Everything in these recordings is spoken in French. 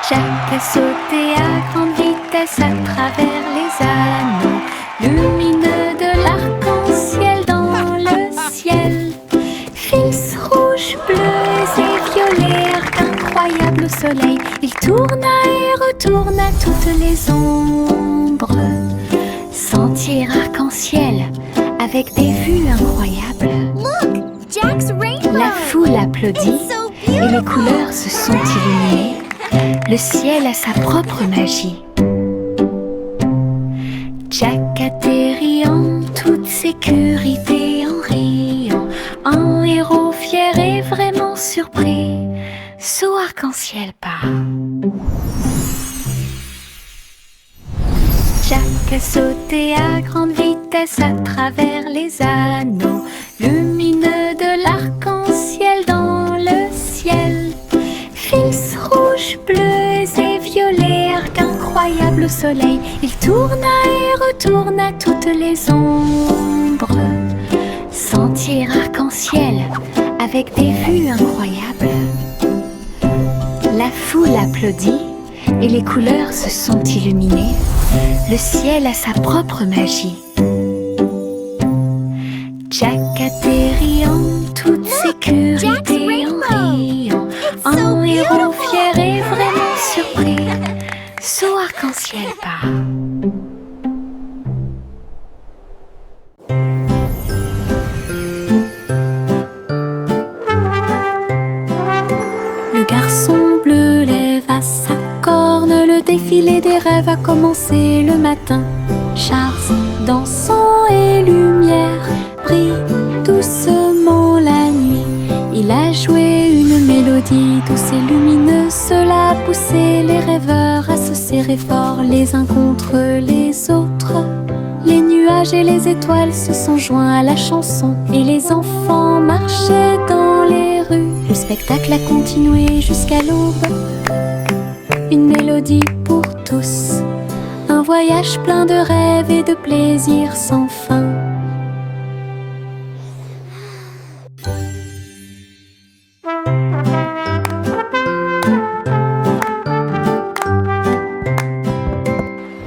Jack a sauté à grande vitesse à travers les anneaux lumineux de l'arc-en-ciel dans le ciel. Fils rouges, bleus et violets, arc incroyable au soleil. Il tourna et retourna toutes les ombres. Sentier arc-en-ciel avec des vues incroyables. Look, Jack's rainbow. La foule applaudit It's so et les beautiful. couleurs se sont illuminées. Le ciel a sa propre magie. Jack atterrit en toute sécurité en riant. Un héros fier et vraiment surpris. Saut arc-en-ciel part. Jack a sauté à grande vitesse à travers les anneaux lumineux de l'arc-en-ciel dans le ciel. Fils rouges, bleus et violets, arc incroyable au soleil. Il tourna et retourna toutes les ombres. Sentier arc-en-ciel avec des vues incroyables. La foule applaudit et les couleurs se sont illuminées. Le ciel a sa propre magie. Jack atterrit en toute sécurité en riant. Un héros fier et vraiment surpris. Saut arc-en-ciel part. Le garçon bleu lève sa corne. Le défilé des rêves a commencé le matin. Charles, dansant et lumière, brille doucement la nuit. Il a joué une mélodie douce et lumineuse. Cela a poussé les rêveurs à se serrer fort les uns contre les autres. Les nuages et les étoiles se sont joints à la chanson et les enfants marchaient dans les rues. Le spectacle a continué jusqu'à l'aube. Une mélodie pour tous. Un voyage plein de rêves et de plaisirs sans fin.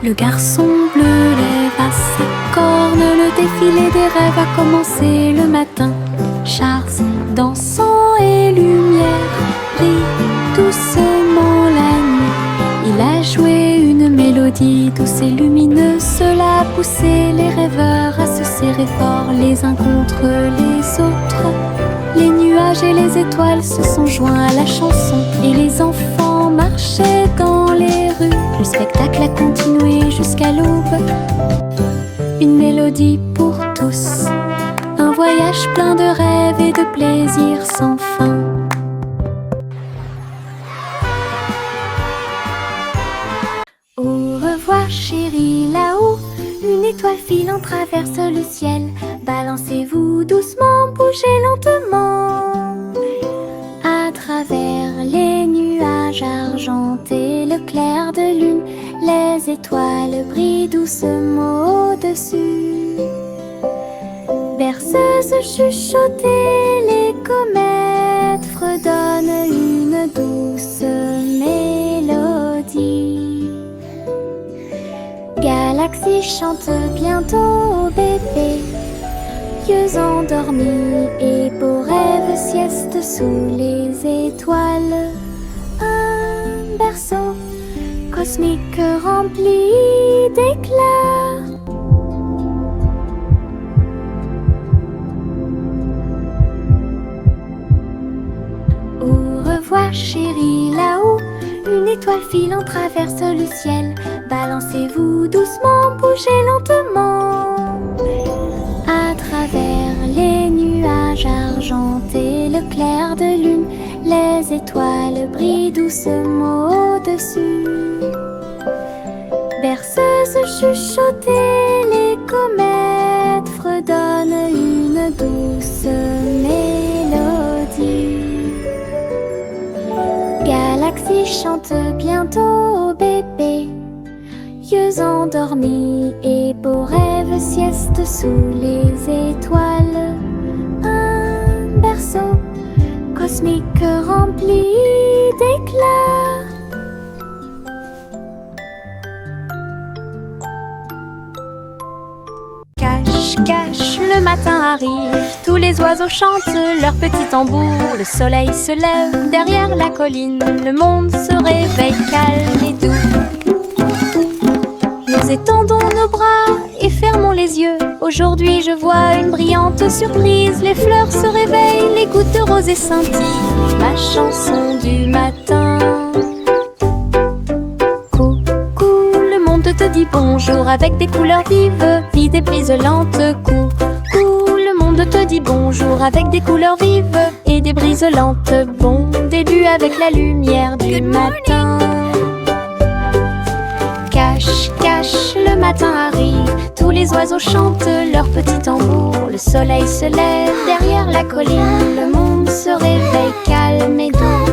Le garçon bleu lève sa corne. Le défilé des rêves a commencé le matin. Charles, dansant et lumière, brille doucement la nuit. Il a joué une mélodie douce et lumineuse. Cela a poussé les rêveurs à se serrer fort les uns contre les autres. Les nuages et les étoiles se sont joints à la chanson et les enfants marchaient dans les rues. Le spectacle a continué jusqu'à l'aube. Une mélodie pour tous. Un voyage plein de rêves et de plaisirs sans fin. Au revoir chérie, là-haut, une étoile filante traverse le ciel. Balancez-vous doucement, bougez lentement. À travers les nuages argentés, le clair de lune, les étoiles brillent doucement au-dessus. Berceuse chuchotée, les comètes fredonnent une douce mélodie. Galaxie chante bientôt au bébé. Yeux endormis et beaux rêves, sieste sous les étoiles. Un berceau cosmique rempli d'éclats. Au revoir chérie, là-haut, une étoile filante traverse le ciel. Balancez-vous doucement, bougez lentement. À travers les nuages argentés, le clair de lune, les étoiles brillent doucement au-dessus. Berceuse chuchotée, les comètes fredonnent une douce mélodie. Galaxie chante bientôt au bébé. Yeux endormis et beaux rêves, sieste sous les étoiles. Un berceau cosmique rempli d'éclats. le matin arrive, tous les oiseaux chantent leur petit tambour. Le soleil se lève derrière la colline, le monde se réveille calme et doux. Nous étendons nos bras et fermons les yeux. Aujourd'hui je vois une brillante surprise. Les fleurs se réveillent, les gouttes de rosée scintillent. Ma chanson du matin. Coucou, le monde te dit bonjour avec des couleurs vives, vives et brises lentes. Coucou, le monde te dit bonjour avec des couleurs vives et des brises lentes. Bon début avec la lumière du matin. Cache, cache, le matin arrive, tous les oiseaux chantent leur petit tambour. Le soleil se lève derrière la colline, le monde se réveille calme et doux.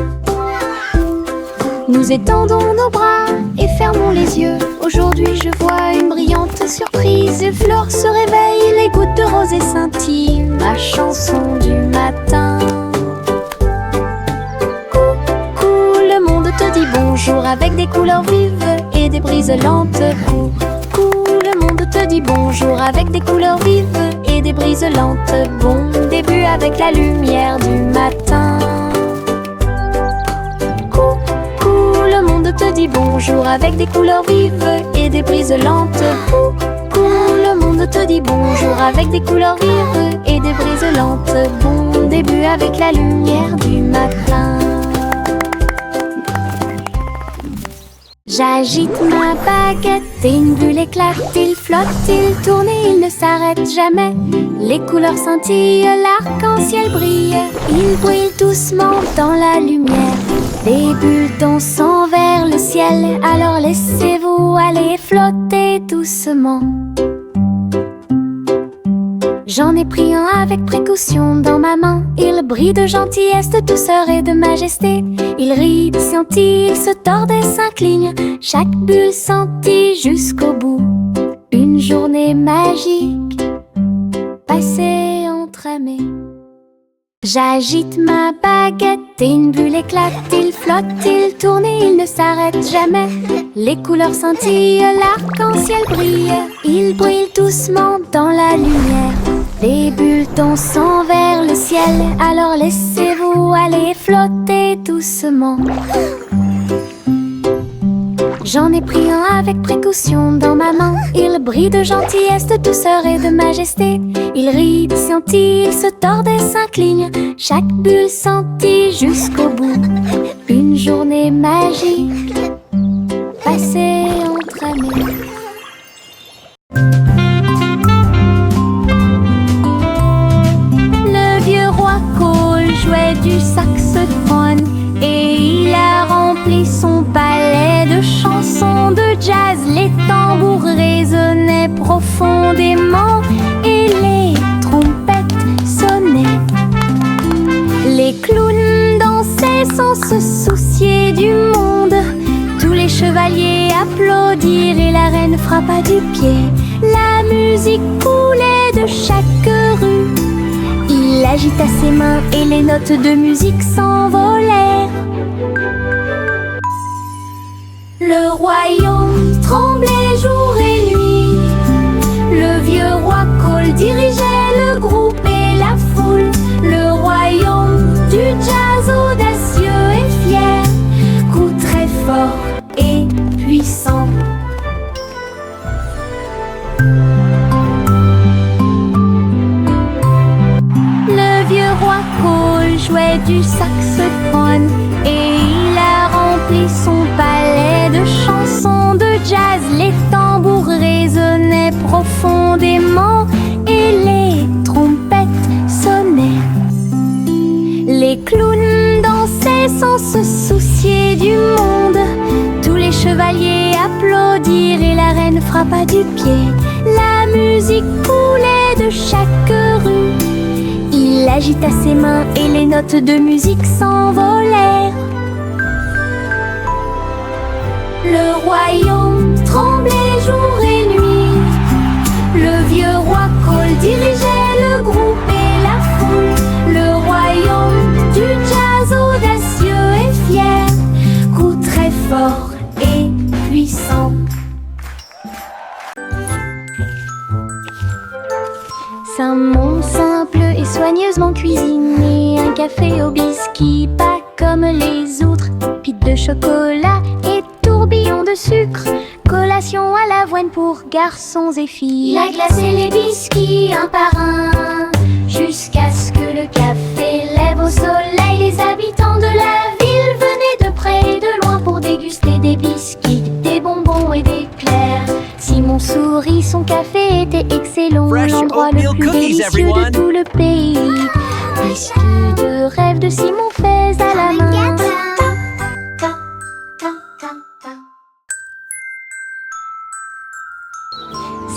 Nous étendons nos bras et fermons les yeux. Aujourd'hui je vois une brillante surprise. Les fleurs se réveillent, les gouttes de rosée scintillent. Ma chanson du matin. Coucou, le monde te dit bonjour avec des couleurs vives et des brises lentes. Coucou, le monde te dit bonjour avec des couleurs vives et des brises lentes. Bon début avec la lumière du matin. Coucou, le monde te dit bonjour avec des couleurs vives et des brises lentes. Coucou, le monde te dit bonjour avec des couleurs vives et des brises lentes. Bon début avec la lumière du matin. J'agite ma baguette et une bulle éclate. Il flotte, il tourne et il ne s'arrête jamais. Les couleurs scintillent, l'arc-en-ciel brille. Il brille doucement dans la lumière. Des bulles dansent vers le ciel. Alors laissez-vous aller flotter doucement. J'en ai pris un avec précaution dans ma main. Il brille de gentillesse, de douceur et de majesté. Il rit, scintille, il se tord et s'incline. Chaque bulle scintille jusqu'au bout. Une journée magique passée entre amis. J'agite ma baguette et une bulle éclate. Il flotte, il tourne et il ne s'arrête jamais. Les couleurs scintillent, l'arc-en-ciel brille. Il brille doucement dans la lumière. Les bulles dansent vers le ciel. Alors laissez-vous aller flotter doucement. J'en ai pris un avec précaution dans ma main. Il brille de gentillesse, de douceur et de majesté. Il rit, scintille, il se tord et s'incline. Chaque bulle scintille jusqu'au bout. Une journée magique passée entre amis. Le vieux roi Cole jouait du saxophone et il a rempli son palais de chansons de jazz. Les tambours résonnaient profondément et les trompettes sonnaient. Les clowns dansaient sans se soucier du monde. Tous les chevaliers applaudirent et la reine frappa du pied. La musique coulait de chaque rue. Il agita ses mains et les notes de musique s'envolèrent. Le royaume tremblait jour et nuit. Le vieux roi Cole dirigeait le groupe et la foule. Le royaume du jazz audacieux et fier, coup très fort et puissant. Le vieux roi Cole jouait du saxophone et il a rempli son palais de chansons de jazz. Les tambours résonnaient profondément et les trompettes sonnaient. Les clowns dansaient sans se soucier du monde. Tous les chevaliers applaudirent et la reine frappa du pied. La musique coulait de chaque rue. Il agita ses mains et les notes de musique s'envolèrent. Le royaume tremblait jour et nuit. Le vieux roi Cole dirigeait le groupe et la foule. Le royaume du jazz audacieux et fier, coup très fort et puissant. C'est un monde soigneusement cuisiné, un café au biscuit, pas comme les autres, pite de chocolat et tourbillon de sucre, collation à l'avoine pour garçons et filles. La glace et les biscuits un par un, jusqu'à ce que le café lève au soleil. Les habitants de la ville venaient de près et de loin pour déguster des biscuits, des bonbons et des éclairs. Simon sourit, son café était excellent, l'endroit le plus délicieux de tout le pays. Biscuits de rêve de Simon faits à la main.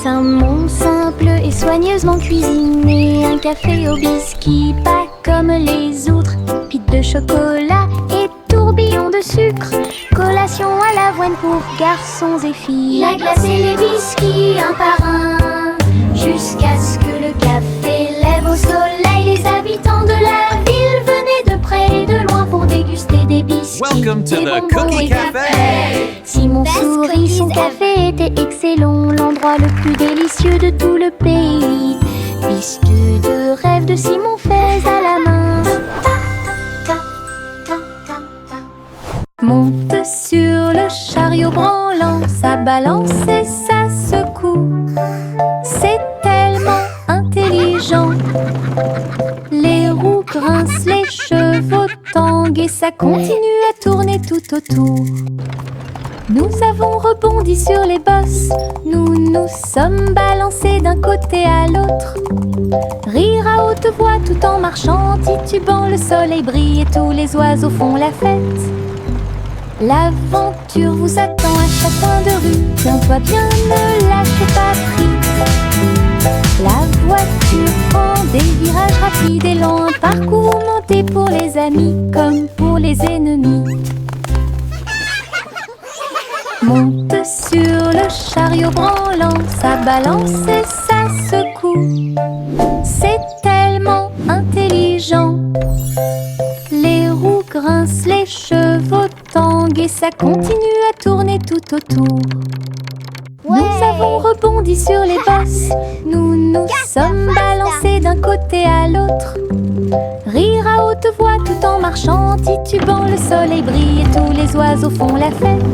Simon simple et soigneusement cuisiné, un café au biscuit, pas comme les autres, pite de chocolat et tourbillon de sucre, collation à l'avoine pour garçons et filles. La glace et les biscuits un par un, jusqu'à ce que le café lève au soleil. Les habitants de la ville venaient de près et de loin pour déguster des biscuits, des bonbons et des éclairs. Simon sourit, son café était excellent, l'endroit le plus délicieux de tout le pays. Biscuits de rêve de Simon faits à la main. Monte sur le chariot branlant, ça balance et ça secoue. C'est tellement intelligent. Les roues grincent, les chevaux tanguent et ça continue à tourner tout autour. Nous avons rebondi sur les bosses, nous nous sommes balancés d'un côté à l'autre. Rire à haute voix tout en marchant, titubant, le soleil brille et tous les oiseaux font la fête. L'aventure vous attend à chaque coin de rue, tiens-toi bien, ne lâche pas prise. La voiture prend des virages rapides et lents, un parcours monté pour les amis comme pour les ennemis. Monte sur le chariot branlant, ça balance et ça secoue. C'est tellement intelligent. Les roues grincent, les chevaux tanguent et ça continue à tourner tout autour. Nous avons rebondi sur les bosses, nous nous sommes balancés d'un côté à l'autre. Rire à haute voix tout en marchant, titubant, le soleil brille et tous les oiseaux font la fête.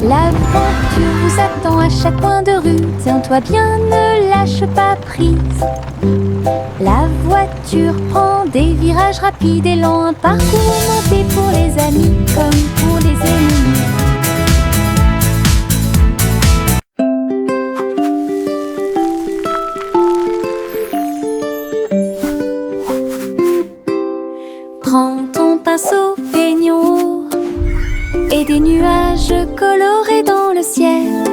L'aventure vous attend à chaque coin de rue, tiens-toi bien, ne lâche pas prise. La voiture prend des virages rapides et lents, un parcours monté pour les amis comme pour les ennemis. Prends ton pinceau, peignons et des nuages colorés dans le ciel.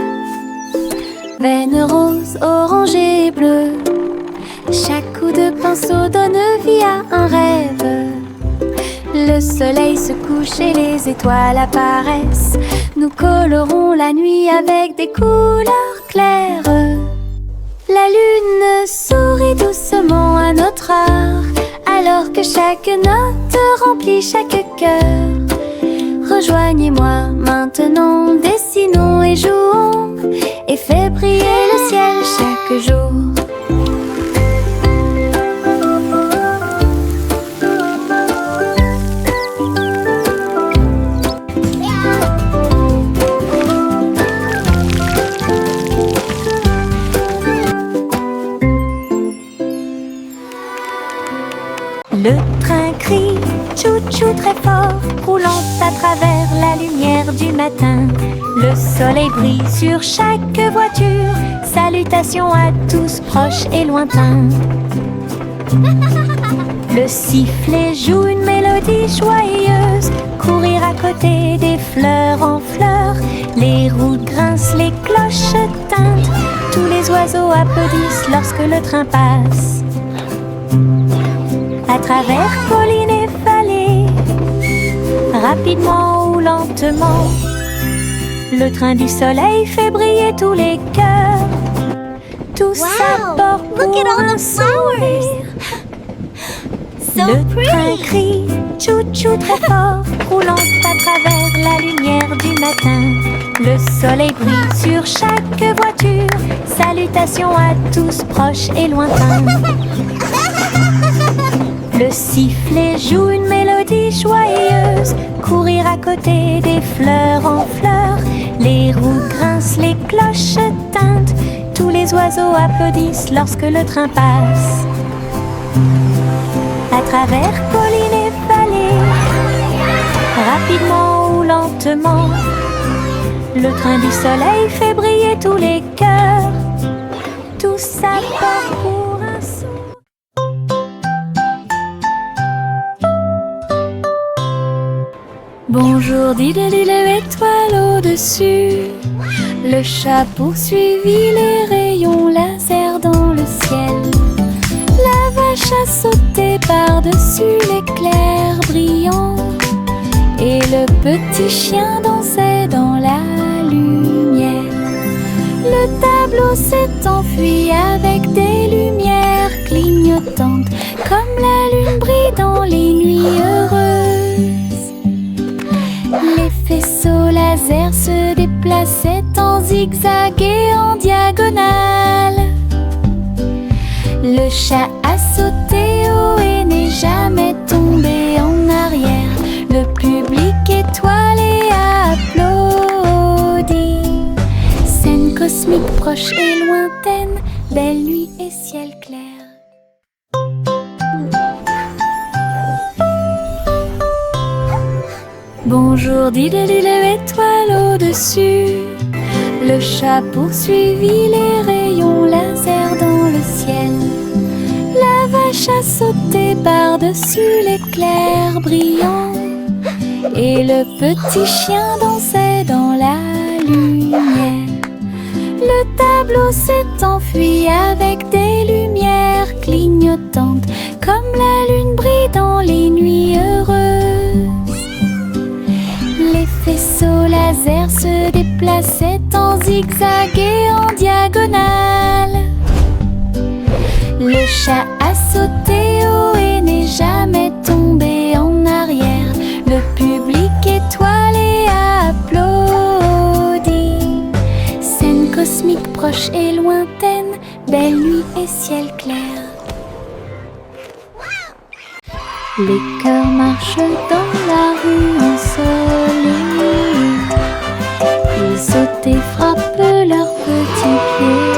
Veines roses, orangées et bleues, chaque coup de pinceau donne vie à un rêve. Le soleil se couche et les étoiles apparaissent. Nous colorons la nuit avec des couleurs claires. La lune sourit doucement à notre art, alors que chaque note remplit chaque cœur. Rejoignez-moi maintenant, dessinons et jouons, et fais briller le ciel chaque jour. Le train crie tchou-tchou très fort, roulant à travers la lumière du matin. Le soleil brille sur chaque voiture, salutations à tous proches et lointains. Le sifflet joue une mélodie joyeuse, courir à côté des fleurs en fleurs. Les roues grincent, les cloches tintent, tous les oiseaux applaudissent lorsque le train passe. À travers collines et vallées, rapidement ou lentement, le train du soleil fait briller tous les cœurs. Tous à bord pour un sourire. Le train crie tchou-tchou très fort, roulant à travers la lumière du matin. Le soleil brille sur chaque voiture, salutations à tous proches et lointains. Le sifflet joue une mélodie joyeuse, courir à côté des fleurs en fleurs. Les roues grincent, les cloches tintent, tous les oiseaux applaudissent lorsque le train passe. À travers collines et vallées, rapidement ou lentement, le train du soleil fait briller tous les cœurs. Tout ça part pour un sou. Bonjour, dit-le étoile au-dessus. Le chat poursuivit les rayons laser dans le ciel. La vache a sauté par-dessus l'éclair brillant. Et le petit chien dansait dans la lumière. Le tableau s'est enfui avec des lumières clignotantes, comme la lune brille dans les nuits heureuses. Les faisceaux laser se déplaçaient en zigzag et en diagonale. Le chat a sauté haut et n'est jamais tombé en arrière. Le public étoilé a applaudi. Scène cosmique proche et lointaine, belle nuit et ciel clair. Bonjour, dit-le étoile au-dessus. Le chat poursuivit les rayons laser dans le ciel. La vache a sauté par-dessus l'éclair brillant. Et le petit chien dansait dans la lumière. Le tableau s'est enfui avec des lumières clignotantes, comme la lune brille dans les nuits heureuses. Les faisceaux laser se déplaçaient en zigzag et en diagonale. Le chat a sauté haut et n'est jamais tombé en arrière. Le public étoilé a applaudi. Scène cosmique proche et lointaine, belle nuit et ciel clair. Les cœurs marchent dans la rue ensoleillée. Ils sautent et frappent leurs petits pieds.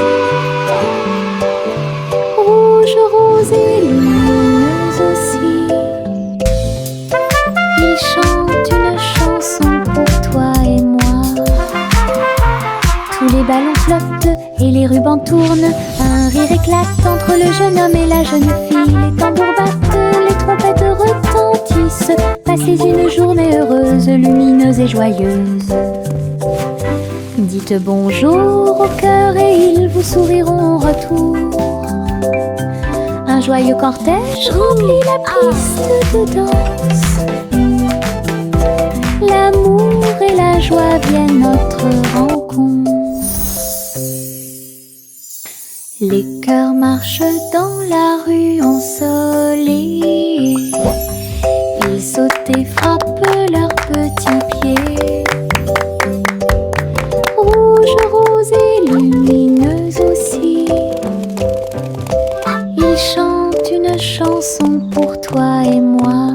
Rouge, rose et lumineuse aussi. Ils chantent une chanson pour toi et moi. Tous les ballons flottent et les rubans tournent. Un rire éclate entre le jeune homme et la jeune fille. Les tambours battent, les trompettes retentissent. Passez une journée heureuse, lumineuse et joyeuse. Dites bonjour au cœur et ils vous souriront en retour. Un joyeux cortège remplit la piste de danse. L'amour et la joie viennent notre rencontre. Les cœurs marchent dans la rue ensoleillée. Ils sautent et frappent leurs petits pieds. Rouge, rose et lumineuse aussi. Ils chantent une chanson pour toi et moi.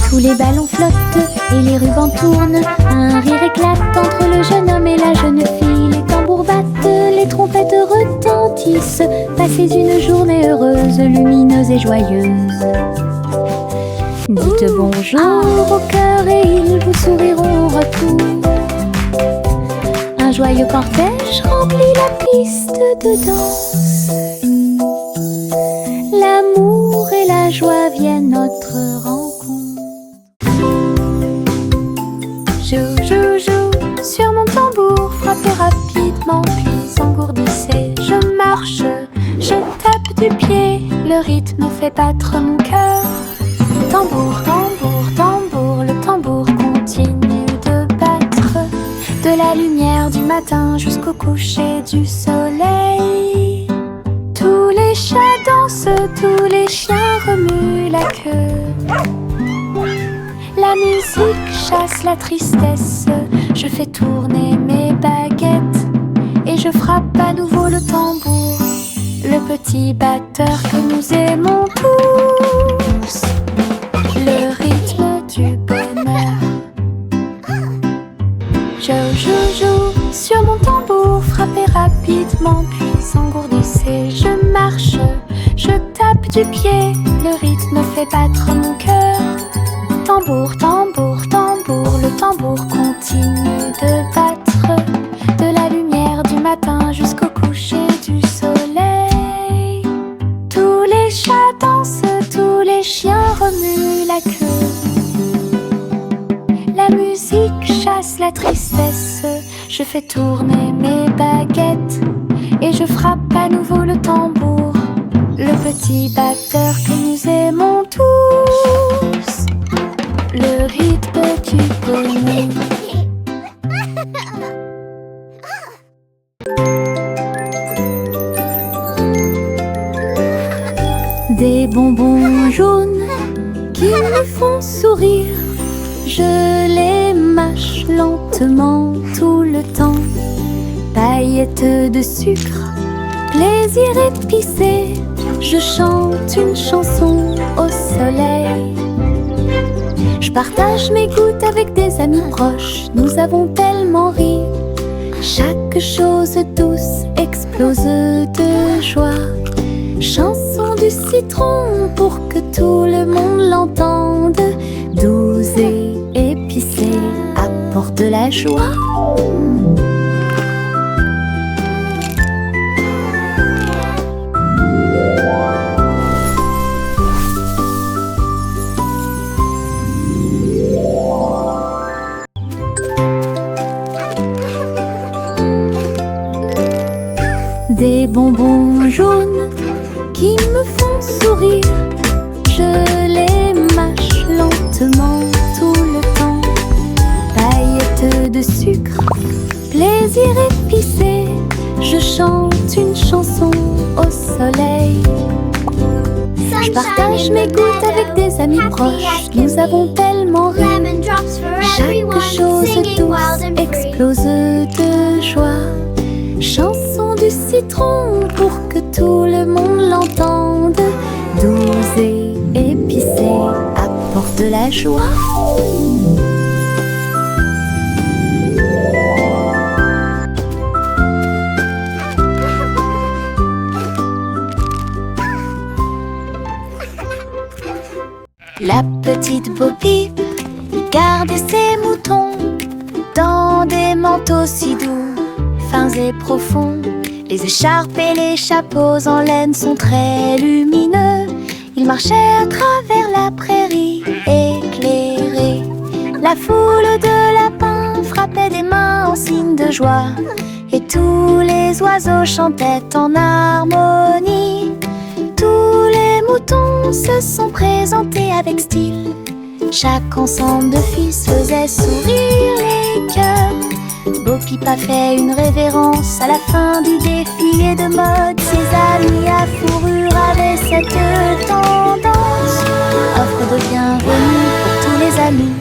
Tous les ballons flottent et les rubans tournent. Un rire éclate entre le jeune homme et la jeune fille. Les tambours battent, les trompettes retentissent. Passez une journée heureuse, lumineuse et joyeuse. Dites bonjour au cœur et ils vous souriront en retour. Un joyeux cortège remplit la piste de danse. L'amour et la joie viennent notre rencontre. Jou, jou, jou, sur mon tambour, frappez rapidement, puis engourdissez. Je marche, je tape du pied, le rythme fait battre mon cœur. Tambour, tambour, tambour, le tambour continue de battre. De la lumière du matin jusqu'au coucher du soleil. Tous les chats dansent, tous les chiens remuent la queue. La musique chasse la tristesse, je fais tourner mes baguettes et je frappe à nouveau le tambour, le petit batteur que nous aimons tous. rythme en puis s'engourdissait. Je marche, je tape du pied, le rythme fait battre mon cœur. Tambour, tambour, tambour, le tambour continue de battre. De la lumière du matin jusqu'au coucher du soleil. Tous les chats dansent, tous les chiens remuent la queue. La musique chasse la tristesse, je fais tourner mes baguettes et je frappe à nouveau le tambour, le petit batteur que nous aimons tous. Le rythme du bonheur. Des bonbons jaunes qui me font sourire, je les mâche lentement tout le temps. Paillettes de sucre, plaisir épicé, je chante une chanson au soleil. Je partage mes gouttes avec des amis proches, nous avons tellement ri. Chaque chose douce explose de joie. Chanson du citron pour que tout le monde l'entende. Douce et épicée, apporte de la joie. Des bonbons jaunes qui me font sourire, je les mâche lentement tout le temps. Paillettes de sucre, plaisir épicé, je chante une chanson au soleil. Je partage mes gouttes avec des amis proches, nous avons tellement ri. Chaque chose douce explose de joie. Chanson du citron pour que tout le monde l'entende. Douce et épicée, apporte de la joie. La petite Bo Peep gardait ses moutons dans des manteaux si doux, fins et profonds. Les écharpes et les chapeaux en laine sont très lumineux. Ils marchaient à travers la prairie éclairée. La foule de lapins frappait des mains en signe de joie, et tous les oiseaux chantaient en harmonie. Tous les moutons se sont présentés avec style. Chaque ensemble de fils faisait sourire les cœurs. Bo Peep a fait une révérence à la fin du défilé de mode. Ses amis à fourrure avaient cette tendance. Offre de bienvenue pour tous les amis.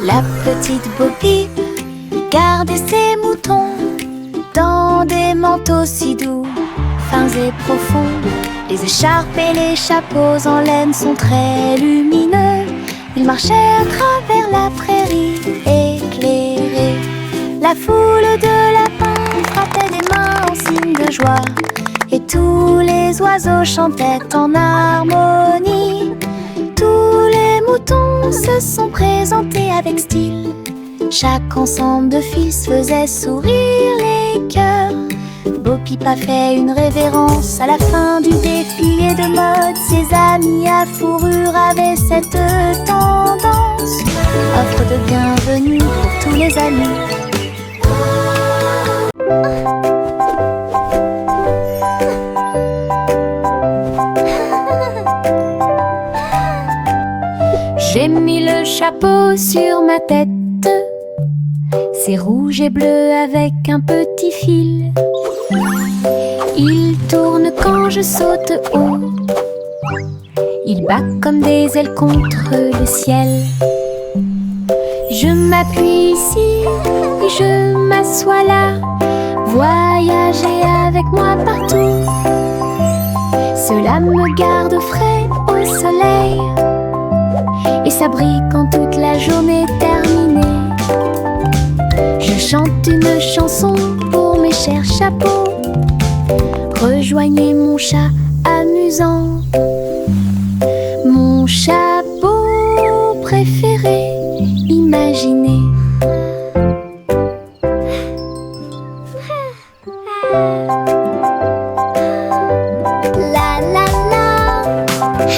La petite Bo Peep gardait ses moutons dans des manteaux si doux, fins et profonds. Les écharpes et les chapeaux en laine sont très lumineux. Ils marchaient à travers la prairie éclairée. La foule de lapins frappait des mains en signe de joie, et tous les oiseaux chantaient en harmonie. Tous les moutons se sont présentés avec style. Chaque ensemble de fils faisait sourire les cœurs. Bo Peep a fait une révérence à la fin du défilé de mode. Ses amis à fourrure avaient cette tendance. Offre de bienvenue pour tous les amis. J'ai mis le chapeau sur ma tête. C'est rouge et bleu avec un petit fil. Il tourne quand je saute haut. Il bat comme des ailes contre le ciel. Je m'appuie ici et je m'assois là. Voyager avec moi partout, cela me garde frais au soleil et ça brille quand toute la journée est terminée. Je chante une chanson chers chapeaux. Rejoignez mon chat amusant. Mon chapeau préféré, imaginez. La la la,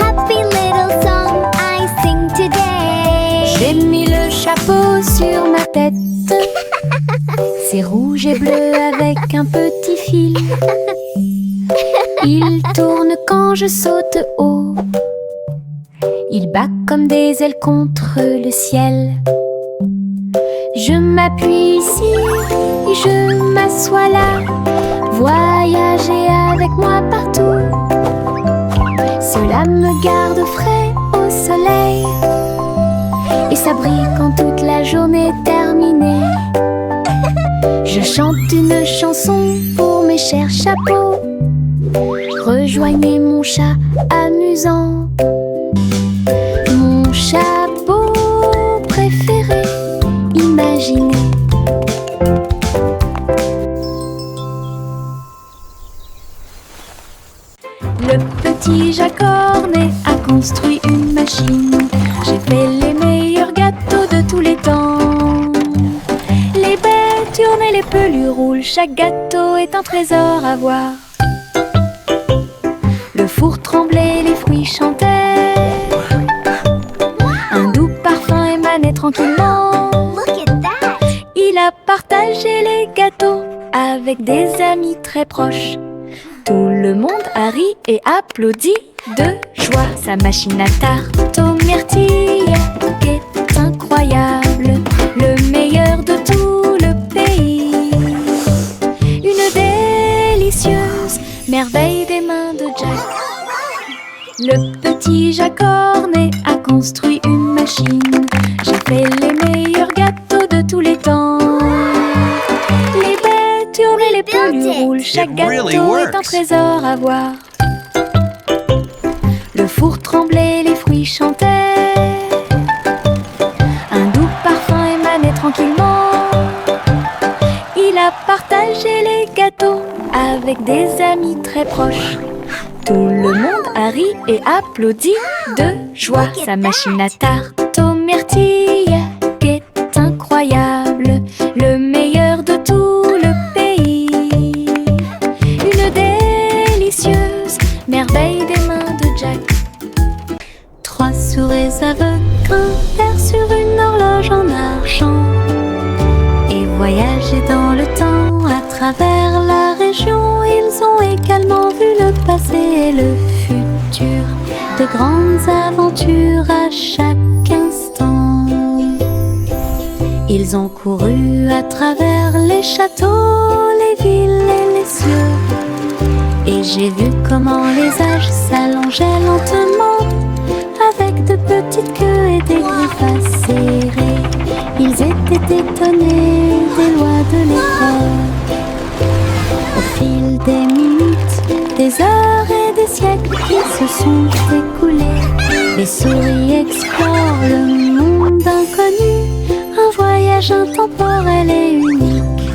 happy little song I sing today. J'ai mis le chapeau sur ma tête. C'est rouge et bleu avec un petit fil. Il tourne quand je saute haut. Il bat comme des ailes contre le ciel. Je m'appuie ici et je m'assois là. Voyager avec moi partout. Cela me garde frais au soleil. Et ça brille quand toute la journée est terminée. Je chante une chanson pour mes chers chapeaux. Rejoignez mon chat amusant. Mon chapeau préféré, imaginez. Le petit Jacques Cornet a construit une machine. J'ai fait les meilleurs gâteaux de tous les temps. Les baies tournent et les pelules roulent. Chaque gâteau est un trésor à voir. Le four tremblait, les fruits chantaient. Un doux parfum émanait tranquillement. Look at that. Il a partagé les gâteaux avec des amis très proches. Tout le monde a ri et applaudi de joie. Sa machine à tarte aux myrtilles est incroyable, le meilleur de tout le pays. Une délicieuse merveille des mains de Jack. Le petit Jacques Cornet a construit une machine. J'ai fait les meilleurs gâteaux de tous les temps. Les baies tournent et les pelules roulent. Chaque gâteau est un trésor à voir. Le four tremblait, les fruits chantaient. Un doux parfum émanait tranquillement. Il a partagé les gâteaux avec des amis très proches. Tout le monde a ri et applaudi de joie. Sa machine à tarte aux myrtilles est incroyable, le meilleur de tout le pays. Une délicieuse merveille des mains de Jack. 3 souris aveugles grimpèrent sur une horloge en argent et voyageaient dans le temps à travers la région. Ils ont également vu le passé et le futur, de grandes aventures à chaque instant. Ils ont couru à travers les châteaux, les villes et les cieux. Et j'ai vu comment les âges s'allongeaient lentement, avec de petites queues et des griffes acérées. Ils étaient étonnés des lois de l'école. Au fil des minutes, des heures et des siècles qui se sont écoulés, les souris explorent le monde inconnu, un voyage intemporel et unique.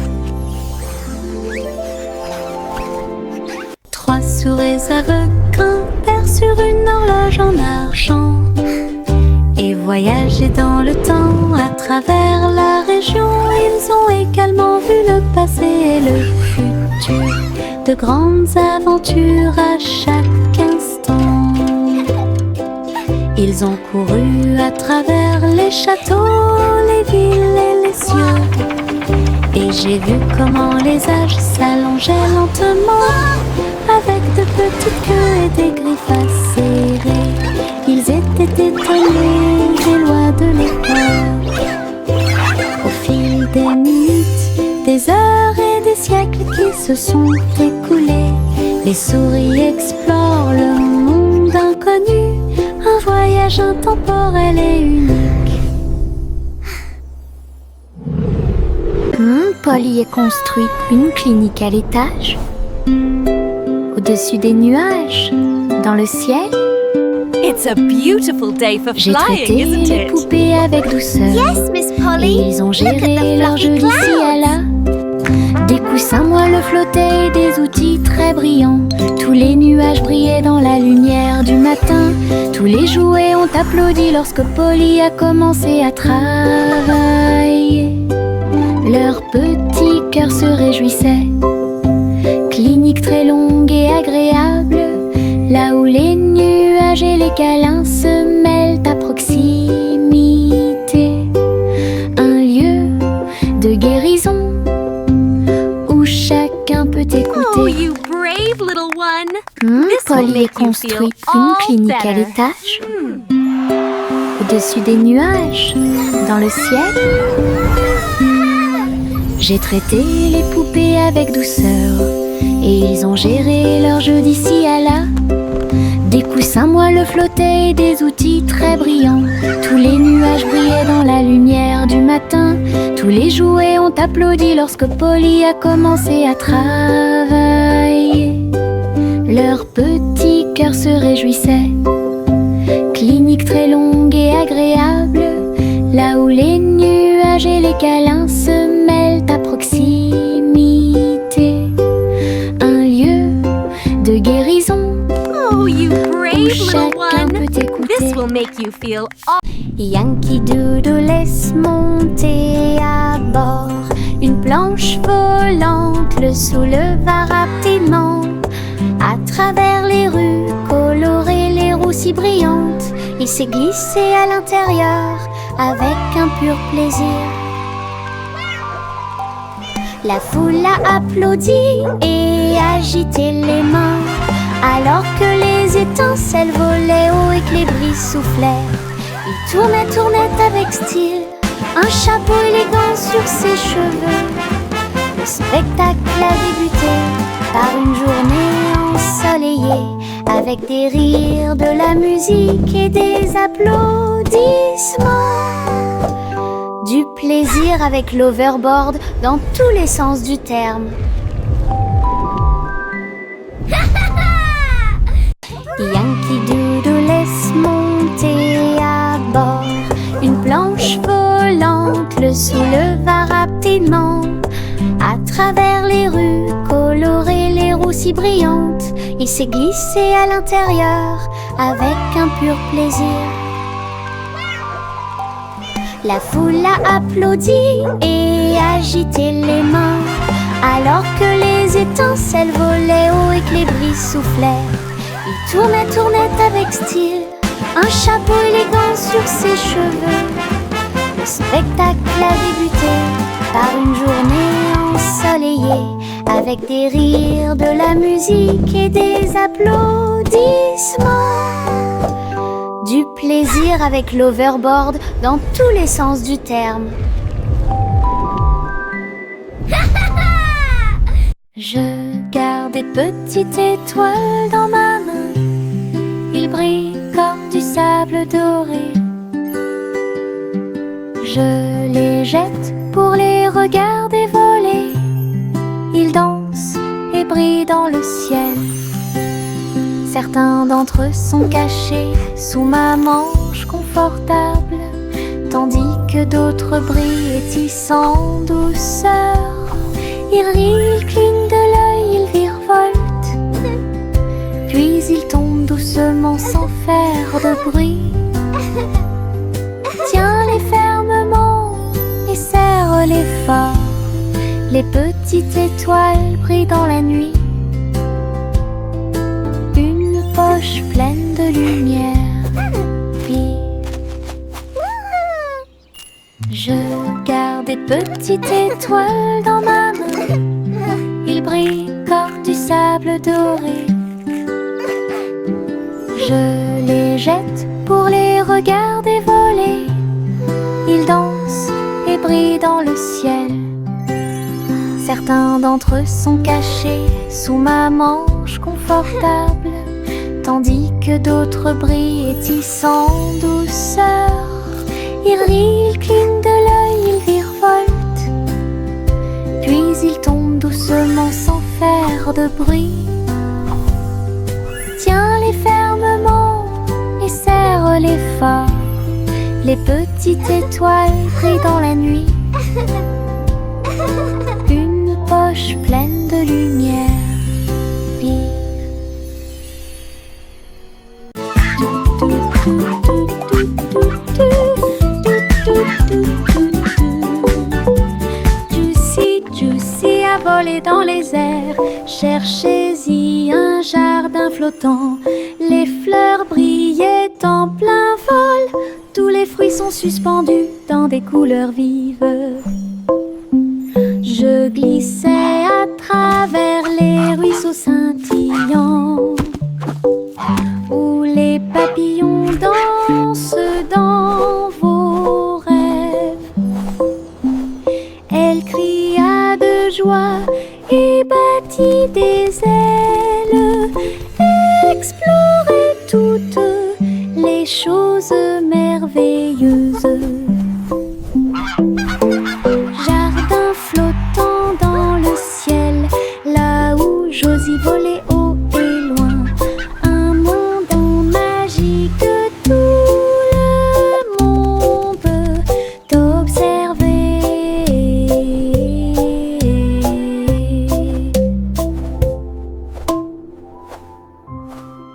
3 souris aveugles grimpèrent sur une horloge en argent et voyageaient dans le temps à travers la région. Ils ont également vu le passé et le futur, de grandes aventures à chaque instant. Ils ont couru à travers les châteaux, les villes et les cieux. Et j'ai vu comment les âges s'allongeaient lentement, avec de petites queues et des griffes acérées. Ils étaient étonnés des lois de l'école. Au fil des minutes, des heures et des siècles qui se sont écoulés, les souris explorent le monde inconnu, un voyage intemporel et unique. Polly a construit une clinique à l'étage, au-dessus des nuages, dans le ciel. It's a beautiful day for J'ai flying, traité isn't les it? poupées avec douceur. Yes, Miss Et Polly. ils ont Look at the géré leur jeu fluffy d'ici à clouds. là. Des coussins moelleux flottaient et des outils très brillants. Tous les nuages brillaient dans la lumière du matin. Tous les jouets ont applaudi lorsque Polly a commencé à travailler. Leur petit cœur se réjouissait. Clinique très longue et agréable, là où les nuages et les câlins se mêlent à proximité. Un lieu de guérison où chacun peut écouter. Oh, you brave little one. This will Polly make you construit feel une all clinique à better. l'étage, au-dessus des nuages, dans le ciel. J'ai traité les poupées avec douceur et ils ont géré leur jeu d'ici à là. Des coussins moelleux flottaient et des outils très brillants. Tous les nuages brillaient dans la lumière du matin. Tous les jouets ont applaudi lorsque Polly a commencé à travailler. Leur petit cœur se réjouissait. Clinique très longue et agréable, là où les nuages et les câlins se mêlent à proximité. Un lieu de guérison Oh, you brave où little chacun one. peut écouter. This will make you feel all. Yankee Doodle laisse monter à bord une planche volante, le souleva rapidement. À travers les rues colorées, les roues si brillantes, il s'est glissé à l'intérieur avec un pur plaisir. La foule a applaudi et agité les mains, alors que les étincelles volaient haut et que les brises soufflaient. Il tournait avec style, un chapeau élégant sur ses cheveux. Le spectacle a débuté par une journée ensoleillée, avec des rires, de la musique et des applaudissements. Du plaisir avec l'overboard dans tous les sens du terme. Yankee Doodle laisse monter à bord une planche volante, le souleva rapidement. À travers les rues colorées, les roues si brillantes, il s'est glissé à l'intérieur avec un pur plaisir. La foule a applaudi et agité les mains, alors que les étincelles volaient haut et que les brises soufflaient. Il tournait avec style, un chapeau élégant sur ses cheveux. Le spectacle a débuté par une journée ensoleillée, avec des rires, de la musique et des applaudissements. Du plaisir avec l'overboard dans tous les sens du terme. Je garde des petites étoiles dans ma main. Ils brillent comme du sable doré. Je les jette pour les regarder voler. Ils dansent et brillent dans le ciel. Certains d'entre eux sont cachés sous ma manche confortable, tandis que d'autres brillent et tissent en douceur. Ils rient, ils clignent de l'œil, ils virevoltent, puis ils tombent doucement sans faire de bruit. Tiens-les fermement et serre-les fort. Les petites étoiles brillent dans la nuit. Une poche pleine de lumière. Puis je garde des petites étoiles dans ma main. Ils brillent comme du sable doré. Je les jette pour les regarder voler. Ils dansent et brillent dans le ciel. Certains d'entre eux sont cachés sous ma manche confortable, tandis que d'autres brillent et tissent en douceur. Ils rient, ils clignent de l'œil, ils virevoltent, puis ils tombent doucement sans faire de bruit. Tiens-les fermement et serre-les fort. Les petites étoiles brillent dans la nuit. Une poche Cherchez-y un jardin flottant, les fleurs brillaient en plein vol, tous les fruits sont suspendus dans des couleurs vives. Je glissais à travers les ruisseaux scintillants, où les papillons dansent dans vos rêves. Elle cria de joie et battit des ailes, explorait toutes les choses merveilleuses.